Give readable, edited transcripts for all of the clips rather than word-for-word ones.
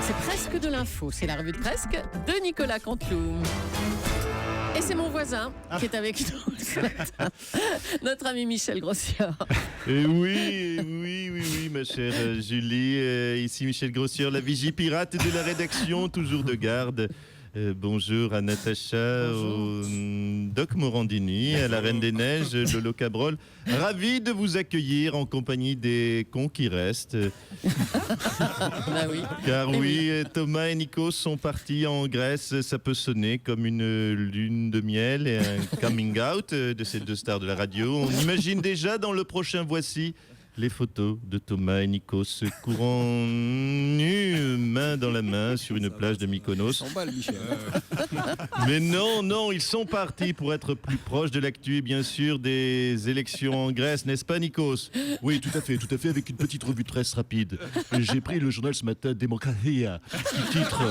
C'est presque de l'info, c'est la revue de presque de Nicolas Canteloup. Et c'est mon voisin qui est avec nous ce matin, notre ami Michel Grossière. Oui, ma chère Julie. Ici Michel Grossière, la vigie pirate de la rédaction, toujours de garde. Bonjour à Natacha, au Doc Morandini, à la Reine des Neiges, Lolo Cabrol. Ravi de vous accueillir en compagnie des cons qui restent. Bah oui. Car oui, Thomas et Nikos sont partis en Grèce. Ça peut sonner comme une lune de miel et un coming out de ces deux stars de la radio. On imagine déjà dans le prochain Voici les photos de Thomas et Nikos courant nus, main dans la main, sur une plage de Mykonos. Mais non, ils sont partis pour être plus proches de l'actu et bien sûr des élections en Grèce, n'est-ce pas Nikos? Oui, tout à fait, avec une petite revue de presse rapide. J'ai pris le journal ce matin, Démocratia, qui titre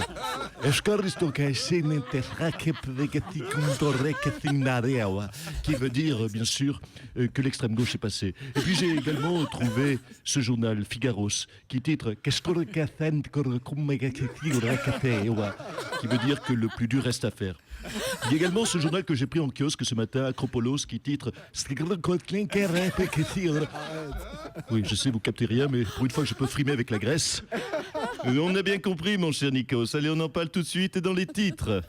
qui veut dire, bien sûr, que l'extrême gauche est passée. Et puis j'ai également trouvé ce journal Figaros qui titre qui veut dire que le plus dur reste à faire. Il y a également ce journal que j'ai pris en kiosque ce matin, Acropolos, qui titre oui, je sais, vous captez rien, mais pour une fois que je peux frimer avec la Grèce. On a bien compris, mon cher Nikos. Allez, on en parle tout de suite dans les titres.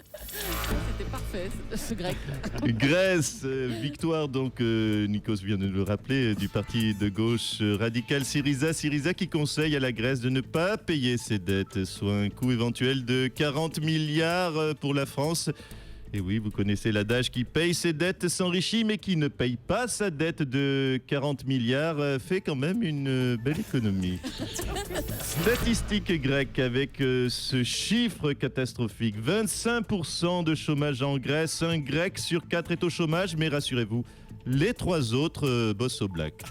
C'était parfait, ce grec. Grèce, victoire donc, Nikos vient de le rappeler, du parti de gauche radical Syriza. Syriza qui conseille à la Grèce de ne pas payer ses dettes, soit un coût éventuel de 40 milliards pour la France. Et oui, vous connaissez l'adage qui paye ses dettes s'enrichit, mais qui ne paye pas sa dette de 40 milliards fait quand même une belle économie. Statistique grecque avec ce chiffre catastrophique. 25% de chômage en Grèce. Un Grec sur 4 est au chômage, mais rassurez-vous, les 3 autres bossent au black.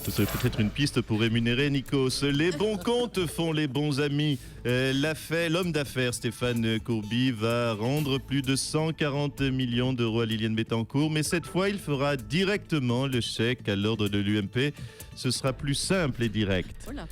Ce serait peut-être une piste pour rémunérer Nikos. Les bons comptes font les bons amis. L'homme d'affaires Stéphane Courby va rendre plus de 140 millions d'euros à Liliane Bettencourt, mais cette fois, il fera directement le chèque à l'ordre de l'UMP. Ce sera plus simple et direct. Voilà.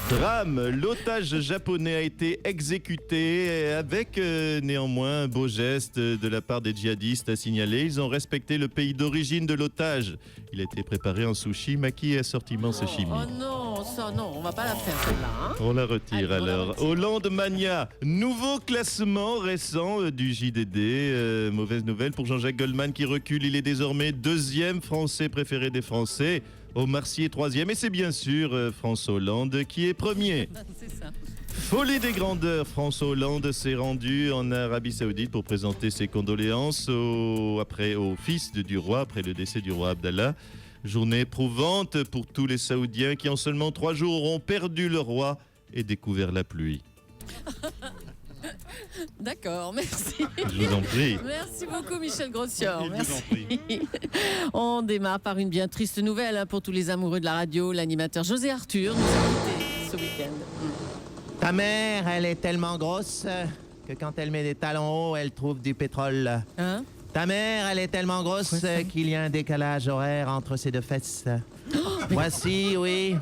Drame, l'otage japonais a été exécuté avec néanmoins un beau geste de la part des djihadistes à signaler. Ils ont respecté le pays d'origine de l'otage. Il a été préparé en sushi, maquis et assortiment sashimi. Oh non, ça non, on va pas la faire celle-là. Hein. On la retire. Allez, alors. Hollande Mania, nouveau classement récent du JDD. Mauvaise nouvelle pour Jean-Jacques Goldman qui recule. Il est désormais 2e Français préféré des Français. Omar Sy est 3e et c'est bien sûr François Hollande qui est 1er. C'est ça. Folie des grandeurs, François Hollande s'est rendu en Arabie Saoudite pour présenter ses condoléances au fils du roi après le décès du roi Abdallah. Journée éprouvante pour tous les Saoudiens qui en seulement 3 jours auront perdu le roi et découvert la pluie. D'accord, merci. Je vous en prie. Merci beaucoup Michel Grossière. Merci. On démarre par une bien triste nouvelle pour tous les amoureux de la radio. L'animateur José Arthur nous a quittés ce week-end. Ta mère, elle est tellement grosse que quand elle met des talons hauts, elle trouve du pétrole. Hein? Ta mère, elle est tellement grosse qu'il y a un décalage horaire entre ses deux fesses. Voici, oui,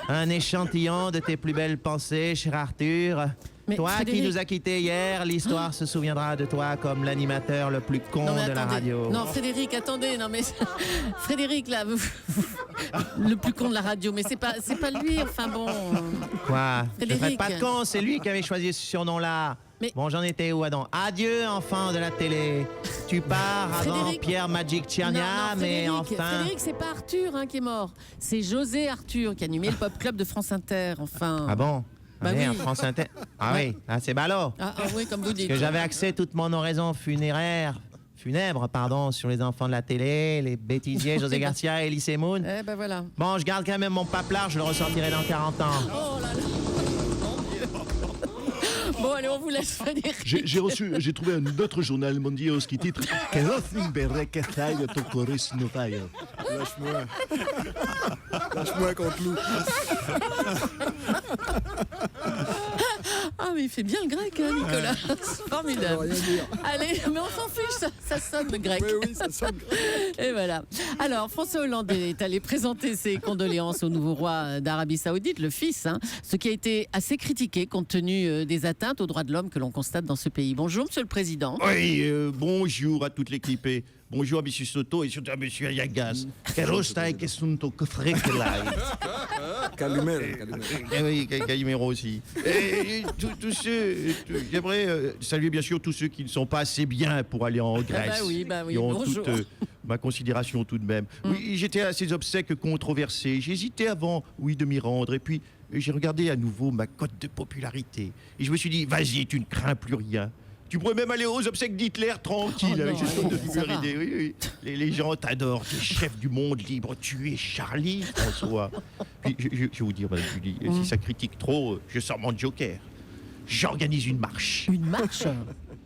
un échantillon de tes plus belles pensées, cher Arthur. Mais toi Frédéric... qui nous a quittés hier, l'histoire se souviendra de toi comme l'animateur le plus con de la radio. Non, Frédéric, attendez, non mais Frédéric là, le plus con de la radio, mais c'est pas lui, enfin bon. Quoi? Ne faites pas de con, c'est lui qui avait choisi ce surnom-là. Mais... Bon, j'en étais où, Adam? Adieu, enfant de la télé. Tu pars avant Pierre Magic Tchernia, mais enfin... Frédéric, c'est pas Arthur qui est mort. C'est José Arthur qui a animé le Pop Club de France Inter, enfin. Ah bon? Bah oui. France Inter. Ah oui, c'est ballot. Ah oui, comme vous dites. Parce que j'avais axé toute mon oraison funèbre, sur les enfants de la télé, les bêtisiers, José Garcia et Elise Moon. Eh ben voilà. Bon, je garde quand même mon paplard, je le ressortirai dans 40 ans. Oh là là. Bon, allez, on vous laisse, Frédéric. J'ai trouvé un autre journal mondial qui titre Lâche-moi contre loup. Ah Ah, mais il fait bien le grec, hein, Nicolas. C'est formidable. Allez, mais on s'en fiche, ça sonne grec. Oui, ça sonne grec. Et voilà. Alors, François Hollande est allé présenter ses condoléances au nouveau roi d'Arabie Saoudite, le fils, ce qui a été assez critiqué compte tenu des atteintes aux droits de l'homme que l'on constate dans ce pays. Bonjour, Monsieur le Président. Oui, bonjour à toute l'équipe. Bonjour à M. Soto et surtout à M. Ayagas. Calimero aussi. Et tous ceux, j'aimerais saluer bien sûr tous ceux qui ne sont pas assez bien pour aller en Grèce. Bah oui, Qui ont bonjour. toute ma considération tout de même. Oui, j'étais à ces obsèques controversées. J'hésitais avant, de m'y rendre. Et puis, j'ai regardé à nouveau ma cote de popularité. Et je me suis dit, vas-y, tu ne crains plus rien. Tu pourrais même aller aux obsèques d'Hitler tranquille, avec cette cote de popularité. Oui. Les gens t'adorent, tu es chef du monde libre, tu es Charlie, François. Puis, je vais vous dire, Madame Julie, si ça critique trop, je sors mon joker. J'organise une marche. Une marche?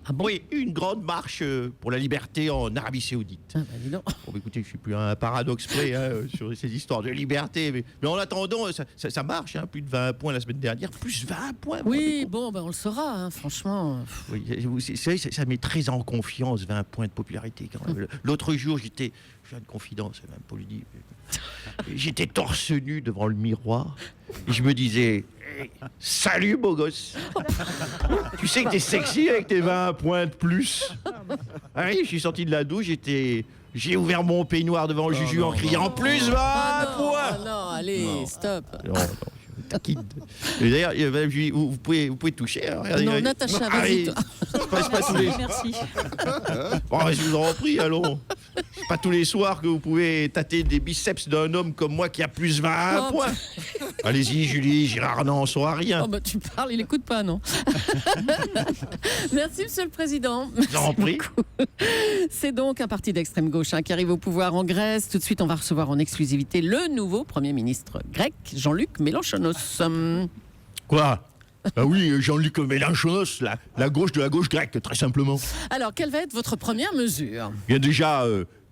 Ah bon? Oui, une grande marche pour la liberté en Arabie Saoudite. Ah bah dis donc. Bon, écoutez, je suis plus un paradoxe près sur ces histoires de liberté, mais en attendant, ça marche, plus de 20 points la semaine dernière, plus 20 points. Oui, bon, on le saura, franchement. Oui, ça met très en confiance, 20 points de popularité quand même. L'autre jour, j'ai une confidence, même pour lui dire, j'étais torse nu devant le miroir et je me disais, salut beau gosse. Tu sais que t'es sexy avec tes 20 points de plus. Ah oui, je suis sorti de la douche, j'ai ouvert mon peignoir devant le juge en criant plus 20 points. Non, allez, stop. Non, je vous taquine. Et d'ailleurs, Madame Julie, vous pouvez toucher. Regardez, Non, Natacha, vas-y, toi. C'est pas tous les... Merci. Oh, je vous en prie, allons. C'est pas tous les soirs que vous pouvez tâter des biceps d'un homme comme moi qui a plus 20 points. Allez-y, Julie, Gérard n'en saura rien. Oh bah tu parles, il écoute pas, non? Merci, Monsieur le Président. J'en prie. C'est donc un parti d'extrême gauche qui arrive au pouvoir en Grèce. Tout de suite, on va recevoir en exclusivité le nouveau Premier ministre grec, Jean-Luc Mélenchonos. Quoi? Ah oui, Jean-Luc Mélenchonos, la gauche de la gauche grecque, très simplement. Alors, quelle va être votre première mesure? Bien déjà,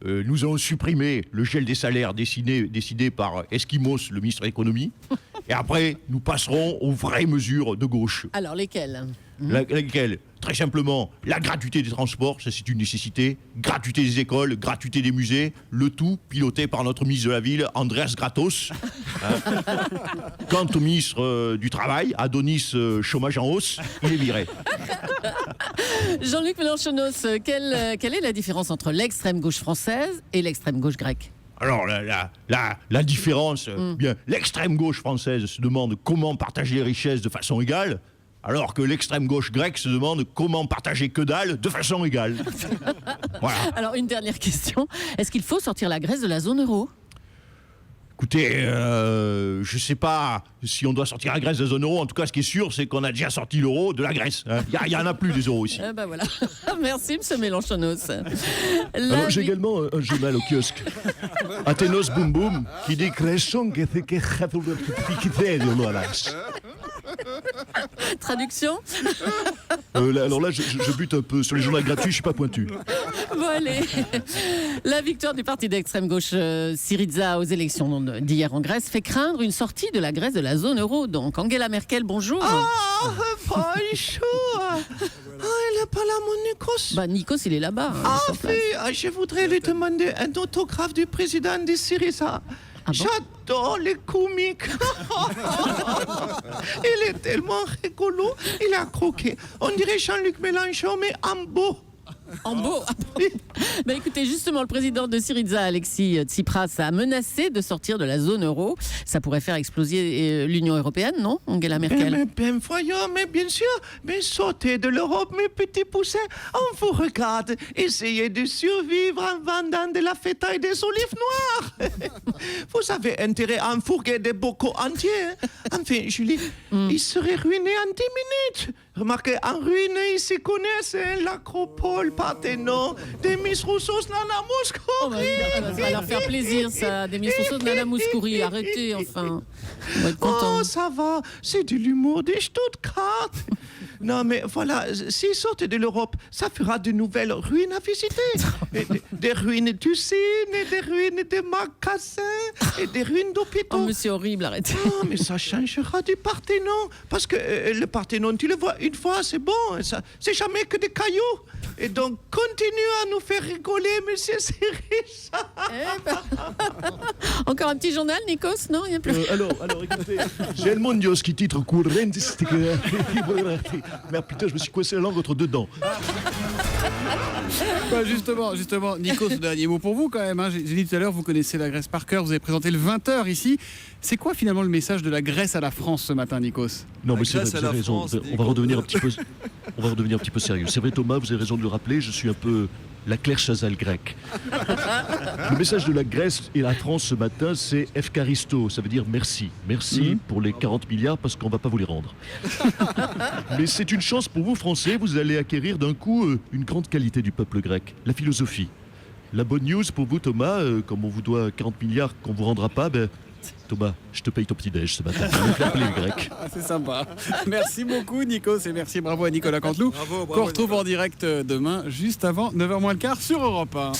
nous allons supprimer le gel des salaires décidé par Eskimos, le ministre de l'économie. Et après, nous passerons aux vraies mesures de gauche. Alors, lesquelles? Laquelle? Très simplement, la gratuité des transports, ça c'est une nécessité. Gratuité des écoles, gratuité des musées, le tout piloté par notre ministre de la Ville, Andreas Gratos. Quant au ministre du Travail, Adonis Chômage en hausse, il est viré. Jean-Luc Mélenchonos, quelle est la différence entre l'extrême gauche française et l'extrême gauche grecque? Alors, la différence, bien, l'extrême gauche française se demande comment partager les richesses de façon égale, alors que l'extrême gauche grecque se demande comment partager que dalle de façon égale. Voilà. Alors, une dernière question. Est-ce qu'il faut sortir la Grèce de la zone euro? Écoutez, je sais pas si on doit sortir la Grèce de la zone euro. En tout cas, ce qui est sûr, c'est qu'on a déjà sorti l'euro de la Grèce. Il y en a plus des euros ici. Ben voilà. Merci, M. Mélenchonos. Alors, j'ai également un journal au kiosque. Athénos Boum Boum, qui dit Traduction? Alors là, je bute un peu. Sur les journaux gratuits, je suis pas pointu. Bon, allez. La victoire du parti d'extrême gauche Syriza aux élections d'hier en Grèce fait craindre une sortie de la Grèce de la zone euro. Donc, Angela Merkel, bonjour. Bonjour. Il n'est pas là, mon Nikos. Bah, Nikos, il est là-bas. Je voudrais lui demander un autographe du président de Syriza. Ah bon? J'adore les comiques. Il est tellement rigolo. Il a croqué. On dirait Jean-Luc Mélenchon, mais en beau. En beau. Bah, écoutez, justement, le président de Syriza, Alexis Tsipras, a menacé de sortir de la zone euro. Ça pourrait faire exploser l'Union européenne, non, Angela Merkel? Mais voyons, mais bien sûr, mais sortez de l'Europe, mes petits poussins. On vous regarde. Essayez de survivre en vendant de la feta et des olives noires. Vous avez intérêt à enfourguer des bocaux entiers. Enfin, Julie, il serait ruiné en 10 minutes. Remarquez, en ruine, ils se connaissent, l'Acropole, Parthénon, Demis Roussos, Nana Mouskouri. Ça va leur faire plaisir, ça. Demis Roussos de Nana Mouskouri. Arrêtez, enfin. On va être contents. Oh, ça va, c'est de l'humour des Stuttgart. Non, mais voilà, s'ils sortent de l'Europe, ça fera de nouvelles ruines à visiter. Et des ruines d'usines, et des ruines de magasins, et des ruines d'hôpitaux. Oh, monsieur horrible, arrêtez. Ah, mais ça changera du Parthénon. Parce que le Parthénon, tu le vois une fois, c'est bon. Ça, c'est jamais que des cailloux. Et donc, continue à nous faire rigoler, monsieur Syriza. Encore un petit journal, Nikos? Non, il n'y a plus. Alors, écoutez, j'ai le Mondios qui titre courentistica. Merde, putain, je me suis coincé la langue entre deux dents. Bah, justement, Nikos, dernier mot pour vous quand même. J'ai dit tout à l'heure, vous connaissez la Grèce par cœur, vous avez présenté le 20h ici. C'est quoi finalement le message de la Grèce à la France ce matin, Nikos? Non, mais c'est vrai, vous avez raison. On va redevenir un petit peu sérieux. C'est vrai, Thomas, vous avez raison de le rappeler. Je suis un peu la Claire Chazal grecque. Le message de la Grèce et la France ce matin, c'est Efkaristo. Ça veut dire merci. Merci pour les 40 milliards parce qu'on ne va pas vous les rendre. Mais c'est une chance pour vous, Français. Vous allez acquérir d'un coup une grande qualité du peuple grec, la philosophie. La bonne news pour vous, Thomas, comme on vous doit 40 milliards qu'on ne vous rendra pas, Thomas, je te paye ton petit-déj ce matin. Les Grecs. C'est sympa. Merci beaucoup, Nikos, et merci, bravo à Nicolas Canteloup, qu'on retrouve en direct demain, juste avant 9h moins le quart sur Europe 1.